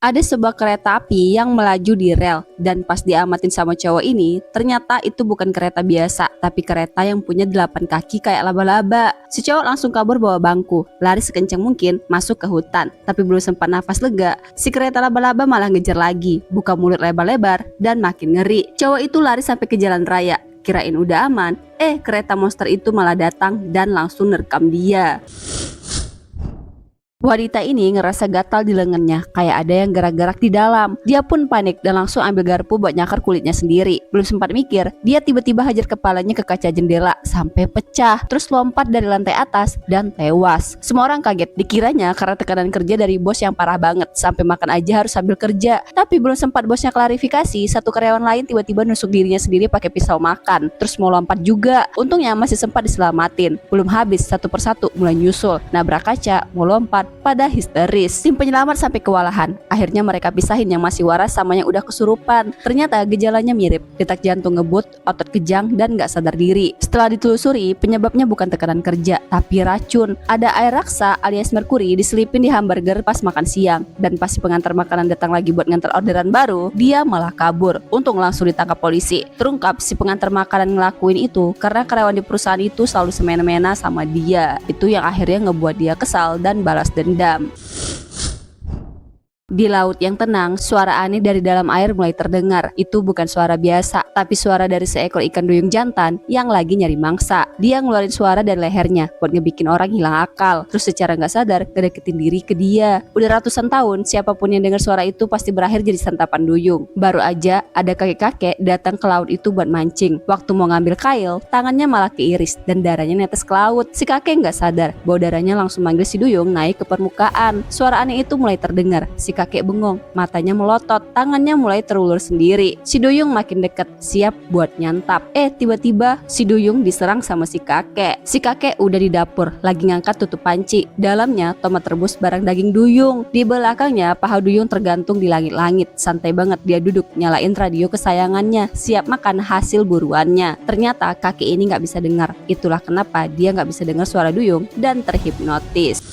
Ada sebuah kereta api yang melaju di rel dan pas diamatin sama cowok ini, ternyata itu bukan kereta biasa, tapi kereta yang punya 8 kaki kayak laba-laba. Si cowok langsung kabur bawa bangku, lari sekencang mungkin masuk ke hutan, tapi belum sempat nafas lega, si kereta laba-laba malah ngejar lagi, buka mulut lebar-lebar dan makin ngeri. Cowok itu lari sampai ke jalan raya, kirain udah aman, kereta monster itu malah datang dan langsung nerkam dia. Wanita ini ngerasa gatal di lengannya, kayak ada yang gerak-gerak di dalam. Dia pun panik dan langsung ambil garpu buat nyakar kulitnya sendiri. Belum sempat mikir, dia tiba-tiba hajar kepalanya ke kaca jendela sampai pecah, terus lompat dari lantai atas dan tewas. Semua orang kaget, dikiranya karena tekanan kerja dari bos yang parah banget, sampai makan aja harus sambil kerja. Tapi belum sempat bosnya klarifikasi, satu karyawan lain tiba-tiba nusuk dirinya sendiri pakai pisau makan, terus mau lompat juga. Untungnya masih sempat diselamatin. Belum habis, satu persatu mulai nyusul, nabrak kaca, mau lompat, pada histeris. Tim penyelamat sampai kewalahan. Akhirnya mereka pisahin yang masih waras sama yang udah kesurupan. Ternyata gejalanya mirip, detak jantung ngebut, otot kejang, dan gak sadar diri. Setelah ditelusuri, penyebabnya bukan tekanan kerja, tapi racun. Ada air raksa alias merkuri diselipin di hamburger pas makan siang. Dan pas si pengantar makanan datang lagi buat ngantar orderan baru, dia malah kabur. Untung langsung ditangkap polisi. Terungkap si pengantar makanan ngelakuin itu karena karyawan di perusahaan itu selalu semena-mena sama dia. Itu yang akhirnya ngebuat dia kesal dan balas dendam. Di laut yang tenang, suara aneh dari dalam air mulai terdengar. Itu bukan suara biasa, tapi suara dari seekor ikan duyung jantan yang lagi nyari mangsa. Dia ngeluarin suara dari lehernya buat ngebikin orang hilang akal. Terus secara gak sadar ngedeketin diri ke dia. Udah ratusan tahun, siapapun yang dengar suara itu pasti berakhir jadi santapan duyung. Baru aja ada kakek-kakek datang ke laut itu buat mancing. Waktu mau ngambil kail, tangannya malah keiris dan darahnya netes ke laut. Si kakek gak sadar bahwa darahnya langsung manggil si duyung naik ke permukaan. Suara aneh itu mulai terdengar. Si kakek bengong, matanya melotot, tangannya mulai terulur sendiri. Si duyung makin dekat, siap buat nyantap. Tiba-tiba si duyung diserang sama si kakek. Si kakek udah di dapur, lagi ngangkat tutup panci. Dalamnya tomat rebus barang daging duyung. Di belakangnya paha duyung tergantung di langit-langit. Santai banget dia duduk, nyalain radio kesayangannya, siap makan hasil buruannya. Ternyata kakek ini gak bisa dengar. Itulah kenapa dia gak bisa dengar suara duyung dan terhipnotis.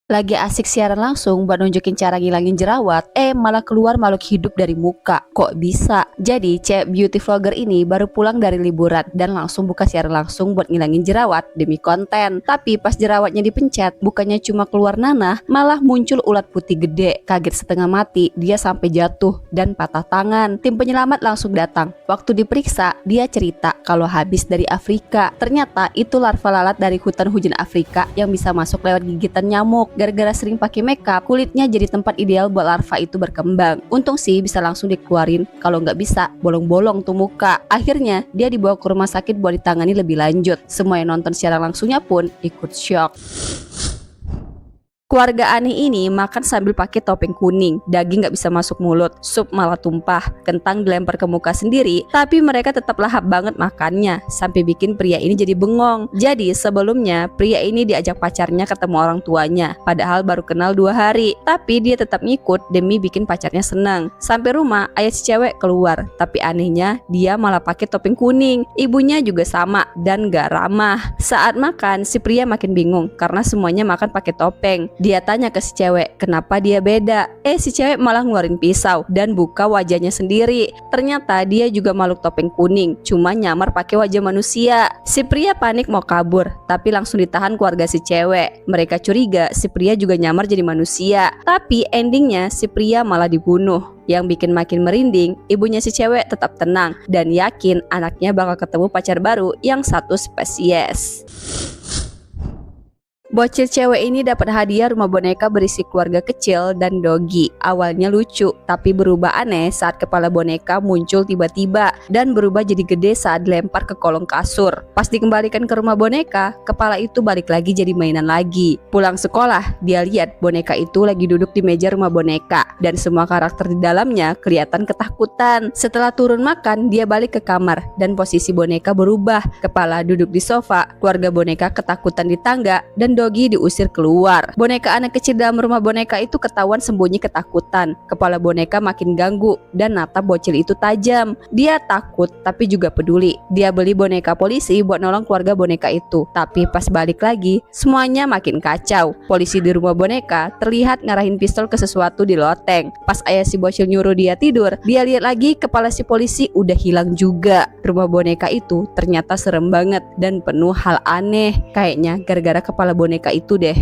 Lagi asik siaran langsung buat nunjukin cara ngilangin jerawat, malah keluar makhluk hidup dari muka. Kok bisa? Jadi cewek beauty vlogger ini baru pulang dari liburan dan langsung buka siaran langsung buat ngilangin jerawat demi konten. Tapi pas jerawatnya dipencet, bukannya cuma keluar nanah, malah muncul ulat putih gede. Kaget setengah mati, dia sampai jatuh dan patah tangan. Tim penyelamat langsung datang. Waktu diperiksa, dia cerita kalau habis dari Afrika. Ternyata itu larva lalat dari hutan hujan Afrika yang bisa masuk lewat gigitan nyamuk. Gara-gara sering pakai makeup, kulitnya jadi tempat ideal buat larva itu berkembang. Untung sih bisa langsung dikeluarin, kalau nggak bisa bolong-bolong tuh muka. Akhirnya dia dibawa ke rumah sakit buat ditangani lebih lanjut. Semua yang nonton siaran langsungnya pun ikut syok. Keluarga aneh ini makan sambil pakai topeng kuning, daging gak bisa masuk mulut, sup malah tumpah, kentang dilempar ke muka sendiri, tapi mereka tetap lahap banget makannya, sampai bikin pria ini jadi bengong. Jadi sebelumnya pria ini diajak pacarnya ketemu orang tuanya, padahal baru kenal 2 hari, tapi dia tetap ngikut demi bikin pacarnya senang. Sampai rumah, ayah si cewek keluar, tapi anehnya dia malah pakai topeng kuning. Ibunya juga sama dan gak ramah. Saat makan, si pria makin bingung karena semuanya makan pakai topeng. Dia tanya ke si cewek kenapa dia beda. Si cewek malah ngeluarin pisau dan buka wajahnya sendiri. Ternyata dia juga makhluk topeng kuning, cuma nyamar pakai wajah manusia. Si pria panik mau kabur, tapi langsung ditahan keluarga si cewek. Mereka curiga si pria juga nyamar jadi manusia, tapi endingnya si pria malah dibunuh. Yang bikin makin merinding, ibunya si cewek tetap tenang dan yakin anaknya bakal ketemu pacar baru yang satu spesies. Bocil cewek ini dapat hadiah rumah boneka berisi keluarga kecil dan dogi. Awalnya lucu, tapi berubah aneh saat kepala boneka muncul tiba-tiba dan berubah jadi gede saat dilempar ke kolong kasur. Pas dikembalikan ke rumah boneka, kepala itu balik lagi jadi mainan lagi. Pulang sekolah, dia lihat boneka itu lagi duduk di meja rumah boneka dan semua karakter di dalamnya kelihatan ketakutan. Setelah turun makan, dia balik ke kamar dan posisi boneka berubah. Kepala duduk di sofa, keluarga boneka ketakutan di tangga dan Dogi diusir keluar. Boneka anak kecil dalam rumah boneka itu ketahuan sembunyi ketakutan. Kepala boneka makin ganggu dan natap bocil itu tajam. Dia takut tapi juga peduli. Dia beli boneka polisi buat nolong keluarga boneka itu. Tapi pas balik lagi, semuanya makin kacau. Polisi di rumah boneka terlihat ngarahin pistol ke sesuatu di loteng. Pas ayah si bocil nyuruh dia tidur, dia lihat lagi kepala si polisi udah hilang juga. Rumah boneka itu ternyata serem banget dan penuh hal aneh. Kayaknya gara-gara kepala boneka itu deh.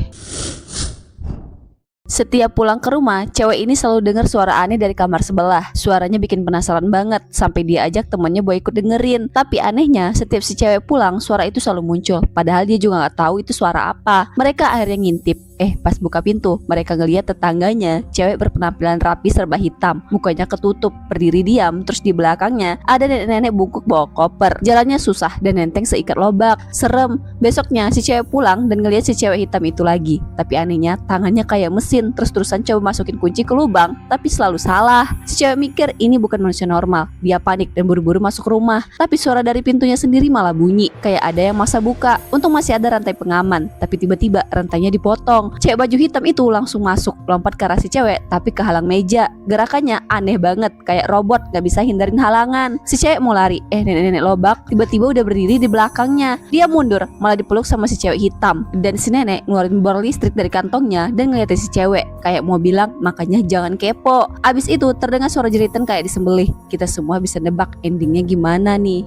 Setiap pulang ke rumah, cewek ini selalu dengar suara aneh dari kamar sebelah. Suaranya bikin penasaran banget, sampai dia ajak temennya buat ikut dengerin. Tapi anehnya, setiap si cewek pulang, suara itu selalu muncul. Padahal dia juga gak tahu itu suara apa. Mereka akhirnya ngintip. Pas buka pintu, mereka ngeliat tetangganya, cewek berpenampilan rapi serba hitam, mukanya ketutup, berdiri diam, terus di belakangnya ada nenek-nenek bungkuk bawa koper. Jalannya susah dan nenteng seikat lobak. Serem. Besoknya si cewek pulang dan ngeliat si cewek hitam itu lagi. Tapi anehnya tangannya kayak mesin, terus-terusan coba masukin kunci ke lubang, tapi selalu salah. Si cewek mikir ini bukan manusia normal. Dia panik dan buru-buru masuk rumah. Tapi suara dari pintunya sendiri malah bunyi, kayak ada yang maksa buka. Untung masih ada rantai pengaman, tapi tiba-tiba rantainya dipotong. Cewek baju hitam itu langsung masuk, lompat ke arah si cewek, tapi kehalang meja. Gerakannya aneh banget, kayak robot, gak bisa hindarin halangan. Si cewek mau lari, nenek-nenek lobak tiba-tiba udah berdiri di belakangnya. Dia mundur, malah dipeluk sama si cewek hitam. Dan si nenek ngeluarin bor listrik dari kantongnya dan ngeliatin si cewek, kayak mau bilang makanya jangan kepo. Abis itu terdengar suara jeritan kayak disembelih. Kita semua bisa nebak endingnya gimana nih.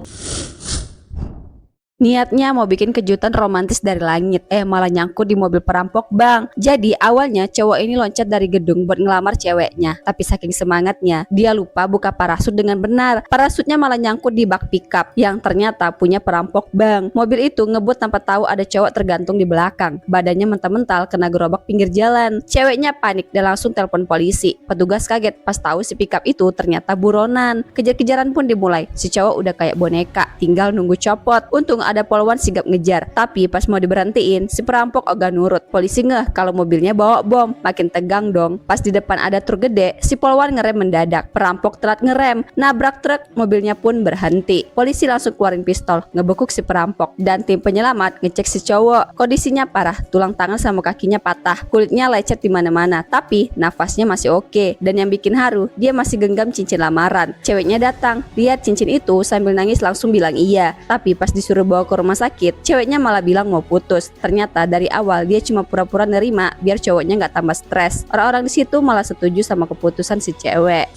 Niatnya mau bikin kejutan romantis dari langit, malah nyangkut di mobil perampok bang. Jadi awalnya cowok ini loncat dari gedung buat ngelamar ceweknya. Tapi saking semangatnya, dia lupa buka parasut dengan benar. Parasutnya malah nyangkut di bak pickup yang ternyata punya perampok bang. Mobil itu ngebut tanpa tahu ada cowok tergantung di belakang. Badannya mental-mental kena gerobak pinggir jalan. Ceweknya panik dan langsung telepon polisi. Petugas kaget pas tahu si pickup itu ternyata buronan. Kejar-kejaran pun dimulai. Si cowok udah kayak boneka, tinggal nunggu copot. Untung ada polwan sigap ngejar, tapi pas mau diberhentiin si perampok ogah nurut. Polisi ngeh kalau mobilnya bawa bom, makin tegang dong. Pas di depan ada truk gede, si polwan ngerem mendadak. Perampok telat ngerem, nabrak truk, mobilnya pun berhenti. Polisi langsung keluarin pistol, ngebekuk si perampok, dan tim penyelamat ngecek si cowok. Kondisinya parah, tulang tangan sama kakinya patah, kulitnya lecet di mana-mana, tapi nafasnya masih oke. Dan yang bikin haru, dia masih genggam cincin lamaran. Ceweknya datang, lihat cincin itu sambil nangis langsung bilang iya. Tapi pas disuruh bawa ke rumah sakit, ceweknya malah bilang mau putus. Ternyata dari awal dia cuma pura-pura nerima biar cowoknya nggak tambah stres. Orang-orang di situ malah setuju sama keputusan si cewek.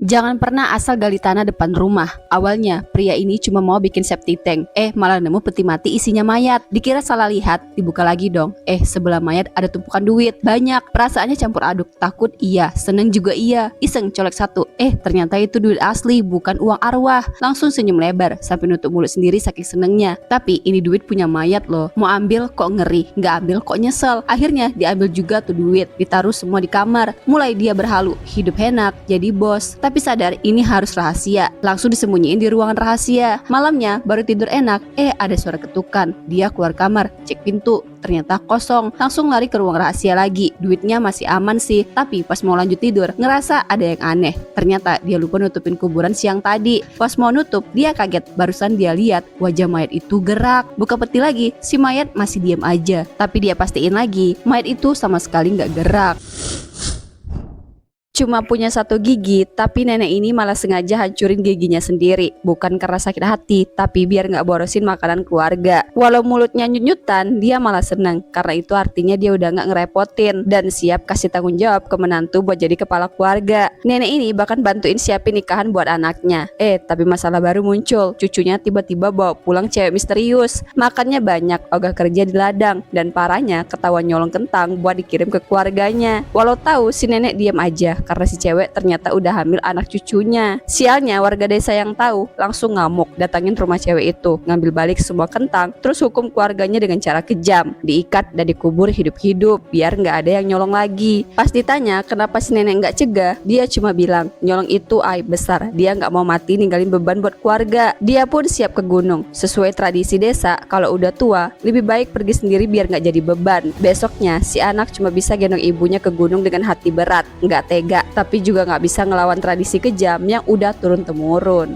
Jangan pernah asal gali tanah depan rumah. Awalnya pria ini cuma mau bikin septic tank, malah nemu peti mati isinya mayat. Dikira salah lihat, dibuka lagi dong. Sebelah mayat ada tumpukan duit banyak. Perasaannya campur aduk, takut iya, seneng juga iya. Iseng colek satu, ternyata itu duit asli, bukan uang arwah. Langsung senyum lebar sampai nutup mulut sendiri saking senengnya. Tapi ini duit punya mayat loh. Mau ambil kok ngeri, nggak ambil kok nyesel. Akhirnya diambil juga tuh duit, ditaruh semua di kamar. Mulai dia berhalu, hidup enak, jadi bos. Tapi sadar ini harus rahasia, langsung disembunyiin di ruangan rahasia. Malamnya baru tidur enak, ada suara ketukan. Dia keluar kamar, cek pintu, ternyata kosong. Langsung lari ke ruang rahasia lagi. Duitnya masih aman sih, tapi pas mau lanjut tidur ngerasa ada yang aneh. Ternyata dia lupa nutupin kuburan siang tadi. Pas mau nutup, dia kaget. Barusan dia lihat wajah mayat itu gerak. Buka peti lagi, si mayat masih diam aja. Tapi dia pastiin lagi, mayat itu sama sekali nggak gerak. Cuma punya satu gigi, tapi nenek ini malah sengaja hancurin giginya sendiri. Bukan karena sakit hati, tapi biar gak borosin makanan keluarga. Walau mulutnya nyut-nyutan, dia malah seneng. Karena itu artinya dia udah gak ngerepotin dan siap kasih tanggung jawab ke menantu buat jadi kepala keluarga. Nenek ini bahkan bantuin siapin nikahan buat anaknya. Tapi masalah baru muncul. Cucunya tiba-tiba bawa pulang cewek misterius. Makannya banyak, ogah kerja di ladang. Dan parahnya ketahuan nyolong kentang buat dikirim ke keluarganya. Walau tahu si nenek diam aja karena si cewek ternyata udah hamil anak cucunya. Sialnya warga desa yang tahu langsung ngamuk, datangin rumah cewek itu, ngambil balik semua kentang, terus hukum keluarganya dengan cara kejam, diikat dan dikubur hidup-hidup biar nggak ada yang nyolong lagi. Pas ditanya kenapa si nenek nggak cegah, dia cuma bilang nyolong itu aib besar, dia nggak mau mati ninggalin beban buat keluarga. Dia pun siap ke gunung. Sesuai tradisi desa, kalau udah tua lebih baik pergi sendiri biar nggak jadi beban. Besoknya si anak cuma bisa gendong ibunya ke gunung dengan hati berat, nggak tega, tapi juga nggak bisa ngelawan tradisi kejam yang udah turun-temurun.